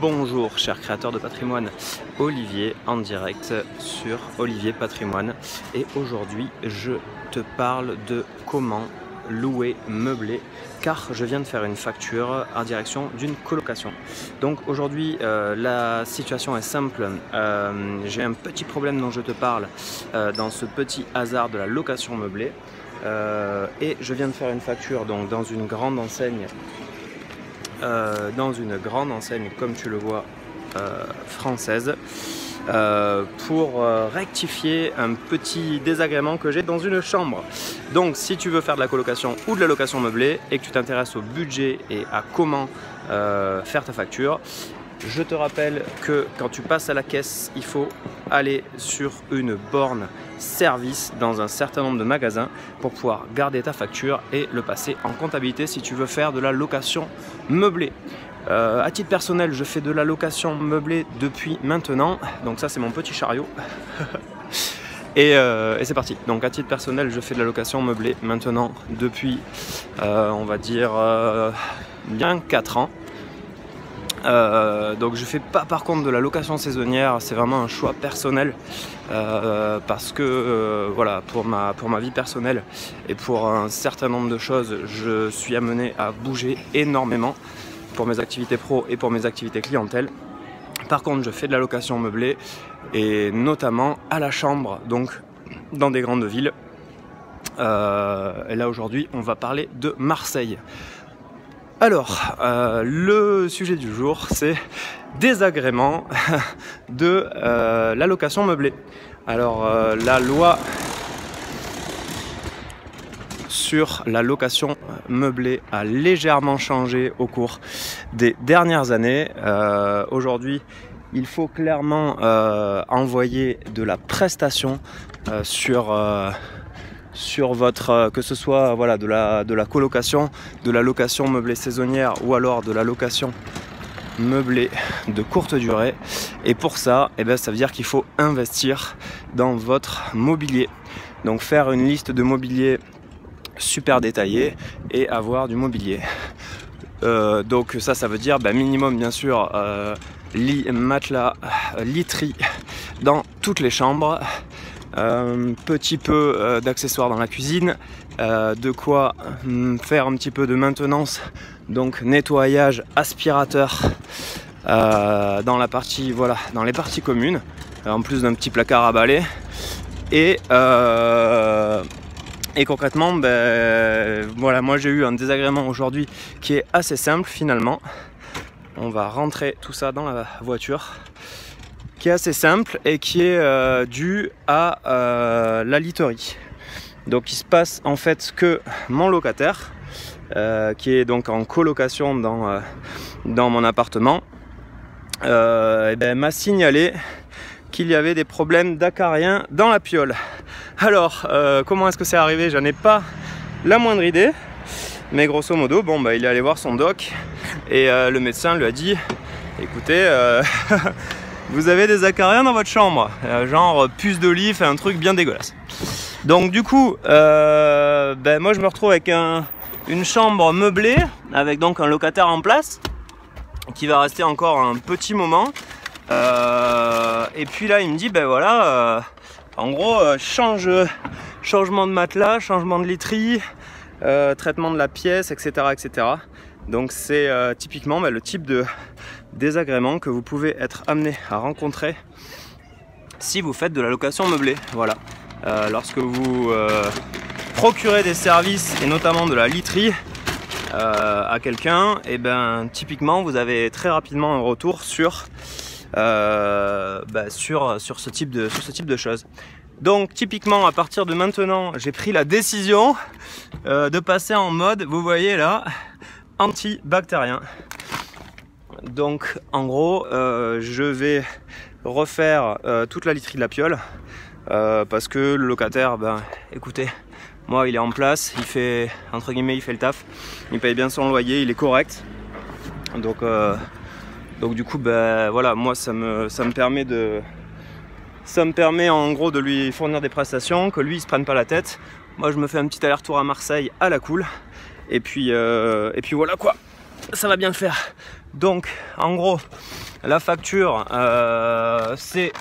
Bonjour chers créateurs de patrimoine, Olivier en direct sur Olivier Patrimoine et aujourd'hui je te parle de comment louer meublé car je viens de faire une facture en direction d'une colocation. Donc aujourd'hui la situation est simple, j'ai un petit problème dont je te parle dans ce petit hasard de la location meublée et je viens de faire une facture donc dans une grande enseigne. Comme tu le vois française pour rectifier un petit désagrément que j'ai dans une chambre. Donc si tu veux faire de la colocation ou de la location meublée et que tu t'intéresses au budget et à comment faire ta facture, je te rappelle que quand tu passes à la caisse, il faut aller sur une borne service dans un certain nombre de magasins pour pouvoir garder ta facture et le passer en comptabilité si tu veux faire de la location meublée. À titre personnel, je fais de la location meublée depuis maintenant, donc ça c'est mon petit chariot. Et c'est parti. Donc à titre personnel, je fais de la location meublée maintenant depuis, on va dire, bien 4 ans. Donc je fais pas par contre de la location saisonnière, c'est vraiment un choix personnel parce que voilà, pour ma vie personnelle et pour un certain nombre de choses, je suis amené à bouger énormément pour mes activités pro et pour mes activités clientèle. Par contre je fais de la location meublée et notamment à la chambre, donc dans des grandes villes. Et là aujourd'hui on va parler de Marseille. Alors, le sujet du jour, c'est désagrément de la location meublée. Alors, la loi sur la location meublée a légèrement changé au cours des dernières années. Aujourd'hui, il faut clairement envoyer de la prestation sur votre, que ce soit voilà, de la colocation, de la location meublée saisonnière ou alors de la location meublée de courte durée. Et pour ça, ça veut dire qu'il faut investir dans votre mobilier. Donc faire une liste de mobilier super détaillée et avoir du mobilier. Donc ça veut dire minimum bien sûr lit, matelas, literie dans toutes les chambres. Petit peu d'accessoires dans la cuisine, de quoi faire un petit peu de maintenance, donc nettoyage, aspirateur dans la partie, voilà, dans les parties communes, en plus d'un petit placard à balai. Et concrètement, voilà, moi j'ai eu un désagrément aujourd'hui qui est assez simple finalement. On va rentrer tout ça dans la voiture, qui est assez simple et qui est dû à la literie. Donc il se passe en fait que mon locataire, qui est donc en colocation dans mon appartement, m'a signalé qu'il y avait des problèmes d'acariens dans la piole. Alors comment est-ce que c'est arrivé? J'en ai pas la moindre idée, mais grosso modo, il est allé voir son doc et le médecin lui a dit écoutez, vous avez des acariens dans votre chambre, genre puce d'olive, un truc bien dégueulasse. Donc du coup, moi je me retrouve avec une chambre meublée, avec donc un locataire en place, qui va rester encore un petit moment. Et puis là il me dit, voilà, en gros, changement de matelas, changement de literie, traitement de la pièce, etc. etc. Donc c'est typiquement le type de désagrément que vous pouvez être amené à rencontrer si vous faites de la location meublée. Voilà, lorsque vous procurez des services et notamment de la literie à quelqu'un, typiquement vous avez très rapidement un retour sur ce type de choses. Donc typiquement à partir de maintenant, j'ai pris la décision de passer en mode, vous voyez là, antibactérien. Donc en gros je vais refaire toute la literie de la piole parce que le locataire, écoutez, moi il est en place, il fait, entre guillemets, il fait le taf, il paye bien son loyer, il est correct. Donc du coup voilà, moi ça me permet en gros de lui fournir des prestations, que lui il se prenne pas la tête. Moi je me fais un petit aller-retour à Marseille à la cool et puis voilà quoi. ça va bien le faire. Donc en gros la facture c'est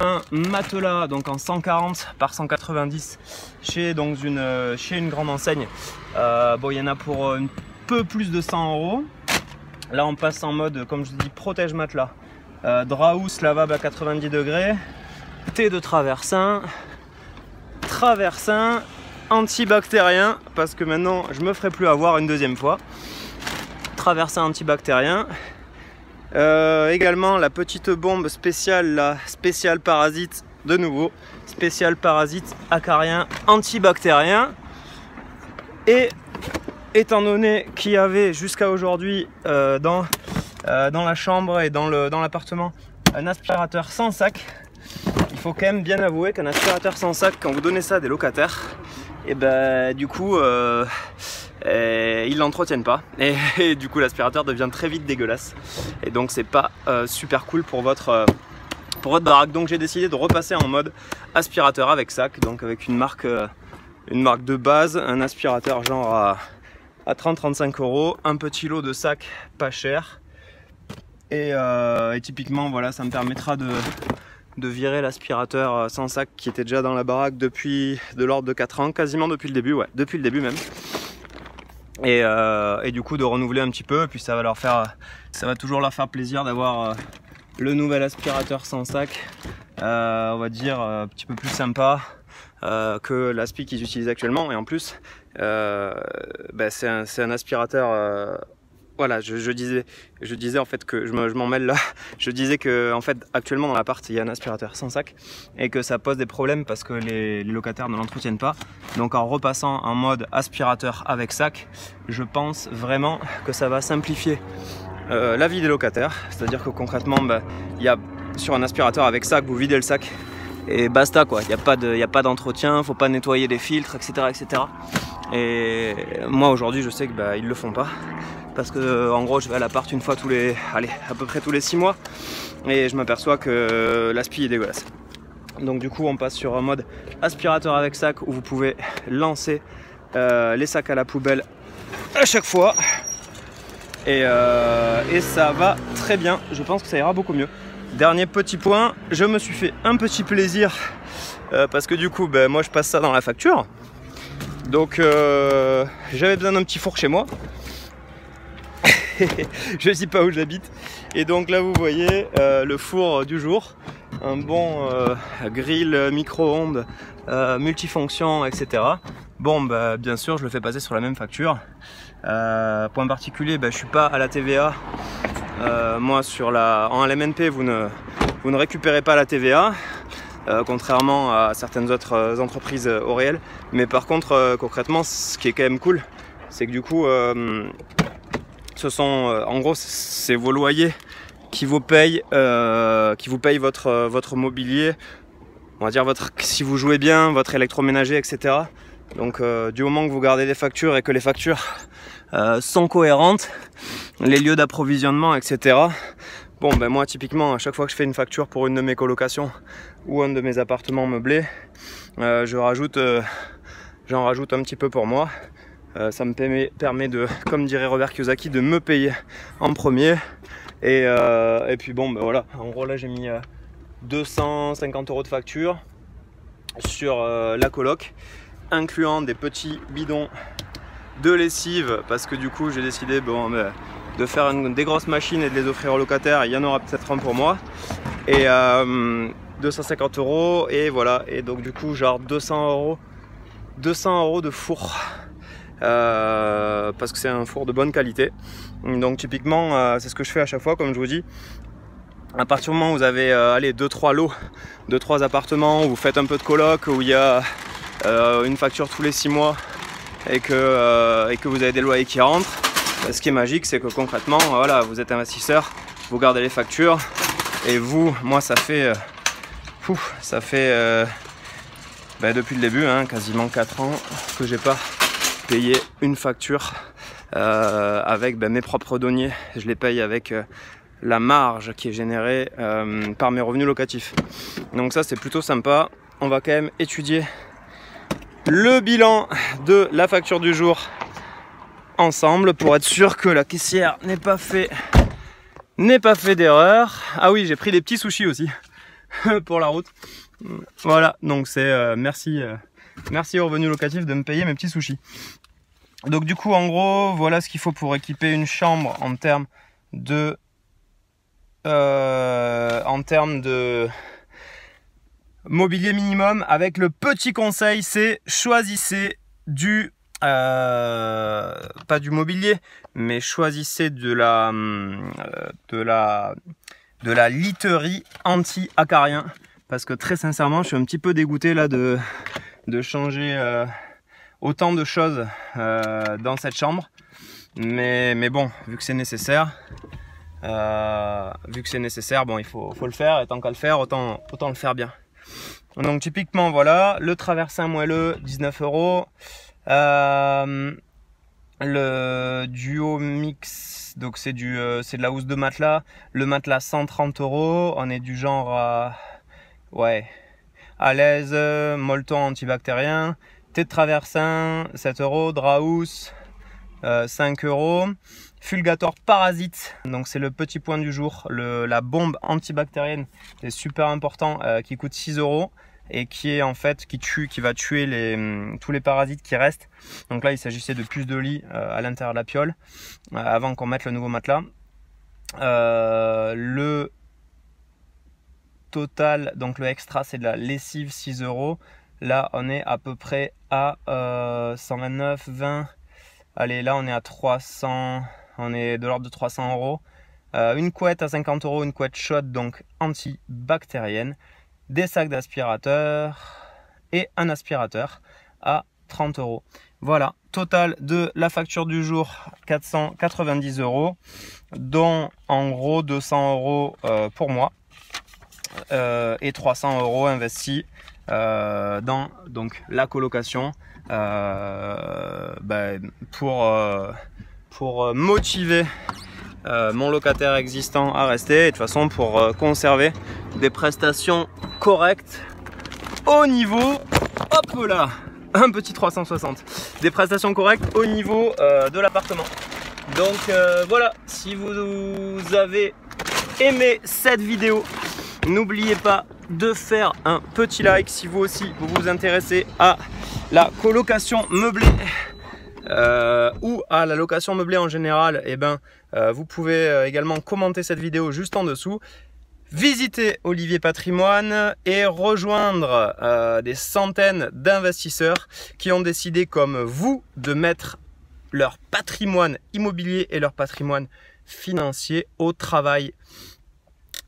un matelas donc en 140 par 190 chez une grande enseigne. Bon, il y en a pour un peu plus de 100 €. Là on passe en mode, comme je dis, protège matelas, draus lavable à 90 degrés, thé de traversin antibactérien, parce que maintenant je me ferai plus avoir une deuxième fois. Traversin antibactérien. Également la petite bombe spéciale, la spéciale parasite, de nouveau spécial parasite acarien antibactérien. Et étant donné qu'il y avait jusqu'à aujourd'hui dans la chambre et dans l'appartement un aspirateur sans sac, il faut quand même bien avouer qu'un aspirateur sans sac, quand vous donnez ça à des locataires, et ben du coup ils l'entretiennent pas et du coup l'aspirateur devient très vite dégueulasse, et donc c'est pas super cool pour votre baraque. Donc j'ai décidé de repasser en mode aspirateur avec sac, donc avec une marque de base, un aspirateur genre à 30-35 €, un petit lot de sacs pas cher, et typiquement voilà, ça me permettra de virer l'aspirateur sans sac qui était déjà dans la baraque depuis de l'ordre de 4 ans, quasiment depuis le début, ouais, depuis le début même. Et du coup de renouveler un petit peu, et puis ça va toujours leur faire plaisir d'avoir le nouvel aspirateur sans sac, on va dire un petit peu plus sympa que l'aspi qu'ils utilisent actuellement. Et en plus c'est un aspirateur voilà, je disais en fait que je m'en mêle là. Je disais que en fait actuellement dans l'appart il y a un aspirateur sans sac et que ça pose des problèmes parce que les locataires ne l'entretiennent pas. Donc en repassant en mode aspirateur avec sac, je pense vraiment que ça va simplifier la vie des locataires. C'est-à-dire que concrètement, il y a sur un aspirateur avec sac, vous videz le sac et basta quoi. Il n'y a pas d'entretien, faut pas nettoyer les filtres, etc., etc. Et moi aujourd'hui je sais que ils le font pas. Parce que en gros je vais à l'appart une fois à peu près tous les 6 mois et je m'aperçois que l'aspi est dégueulasse. Donc du coup on passe sur un mode aspirateur avec sac où vous pouvez lancer les sacs à la poubelle à chaque fois et ça va très bien. Je pense que ça ira beaucoup mieux. Dernier petit point, je me suis fait un petit plaisir parce que du coup moi je passe ça dans la facture. Donc j'avais besoin d'un petit four chez moi. Je ne sais pas où j'habite, et donc là vous voyez le four du jour, un bon grill micro-ondes multifonction, etc. Bon bien sûr je le fais passer sur la même facture. Point particulier, je suis pas à la TVA. Moi en LMNP vous ne récupérez pas la TVA, contrairement à certaines autres entreprises au réel. Mais par contre concrètement, ce qui est quand même cool, c'est que du coup ce sont en gros c'est vos loyers qui vous payent votre mobilier, on va dire si vous jouez bien, votre électroménager, etc. Donc du moment que vous gardez les factures et que les factures sont cohérentes, les lieux d'approvisionnement, etc. Bon moi typiquement à chaque fois que je fais une facture pour une de mes colocations ou un de mes appartements meublés, j'en rajoute un petit peu pour moi. Ça me permet de, comme dirait Robert Kiyosaki, de me payer en premier. Et puis voilà, en gros là j'ai mis 250 € de facture sur la coloc, incluant des petits bidons de lessive, parce que du coup j'ai décidé de faire des grosses machines et de les offrir aux locataires. Il y en aura peut-être un pour moi. Et 250 € et voilà. Et donc du coup genre 200 € de four. Parce que c'est un four de bonne qualité. Donc typiquement c'est ce que je fais à chaque fois, comme je vous dis. À partir du moment où vous avez 2-3 lots, 2-3 appartements, où vous faites un peu de coloc, où il y a une facture tous les 6 mois et que vous avez des loyers qui rentrent, ce qui est magique, c'est que concrètement voilà, vous êtes investisseur, vous gardez les factures, et moi ça fait depuis le début, quasiment 4 ans que j'ai pas payé une facture avec mes propres deniers. Je les paye avec la marge qui est générée par mes revenus locatifs. Donc ça c'est plutôt sympa. On va quand même étudier le bilan de la facture du jour ensemble pour être sûr que la caissière n'ait pas fait d'erreur. Ah oui, j'ai pris des petits sushis aussi pour la route. Voilà, donc c'est merci au revenu locatif de me payer mes petits sushis. Donc du coup, en gros, voilà ce qu'il faut pour équiper une chambre en termes de mobilier minimum. Avec le petit conseil, c'est choisissez du pas du mobilier, mais choisissez de la literie anti-acarien, parce que très sincèrement, je suis un petit peu dégoûté là de changer autant de choses dans cette chambre, mais bon, vu que c'est nécessaire, bon, il faut le faire, et tant qu'à le faire, autant le faire bien. Donc typiquement, voilà, le traversin moelleux, 19 €. Le duo mix, donc c'est de la housse de matelas. Le matelas 130 €. On est du genre à l'aise, molleton antibactérien. Thé de traversin 7 €. Drap housse 5 €. Fulgator parasite, donc c'est le petit point du jour, la bombe antibactérienne, c'est super important, qui coûte 6 € et qui est en fait qui va tuer tous les parasites qui restent. Donc là, il s'agissait de puces de lit à l'intérieur de la piole avant qu'on mette le nouveau matelas. Le total, donc le extra, c'est de la lessive 6 €. Là, on est à peu près à 129, 20. Allez, là, on est à 300. On est de l'ordre de 300 €. Une couette à 50 €, une couette chaude, donc antibactérienne. Des sacs d'aspirateur et un aspirateur à 30 €. Voilà, total de la facture du jour, 490 €, dont en gros 200 € pour moi et 300 € investis dans donc la colocation pour motiver mon locataire existant à rester, et de toute façon pour conserver des prestations correctes au niveau, hop là, un petit 360, des prestations correctes au niveau de l'appartement. Donc voilà, si vous avez aimé cette vidéo, n'oubliez pas de faire un petit like. Si vous aussi vous vous intéressez à la colocation meublée ou à la location meublée en général, et vous pouvez également commenter cette vidéo juste en dessous. Visiter Olivier Patrimoine et rejoindre des centaines d'investisseurs qui ont décidé comme vous de mettre leur patrimoine immobilier et leur patrimoine financier au travail.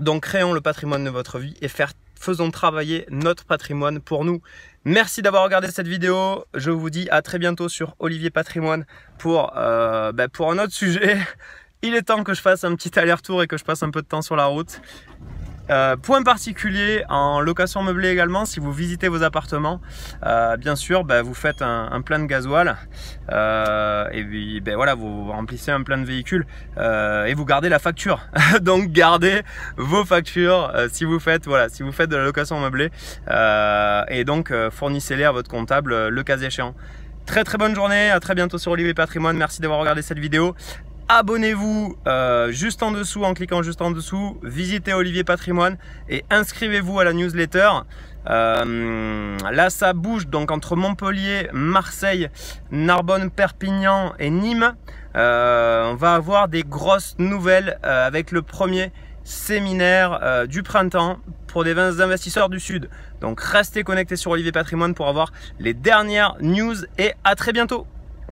Donc créons le patrimoine de votre vie et faisons travailler notre patrimoine pour nous. Merci d'avoir regardé cette vidéo. Je vous dis à très bientôt sur Olivier Patrimoine pour un autre sujet. Il est temps que je fasse un petit aller-retour et que je passe un peu de temps sur la route. Point particulier en location meublée également, si vous visitez vos appartements, bien sûr vous faites un plein de gasoil et puis voilà, vous remplissez un plein de véhicules et vous gardez la facture. Donc gardez vos factures si vous faites de la location meublée et donc fournissez-les à votre comptable le cas échéant. Très bonne journée, à très bientôt sur Olivier Patrimoine. Merci d'avoir regardé cette vidéo. Abonnez-vous juste en dessous, en cliquant juste en dessous, visitez Olivier Patrimoine et inscrivez-vous à la newsletter. Là ça bouge, donc entre Montpellier, Marseille, Narbonne, Perpignan et Nîmes, on va avoir des grosses nouvelles avec le premier séminaire du printemps pour des investisseurs du Sud. Donc restez connectés sur Olivier Patrimoine pour avoir les dernières news et à très bientôt.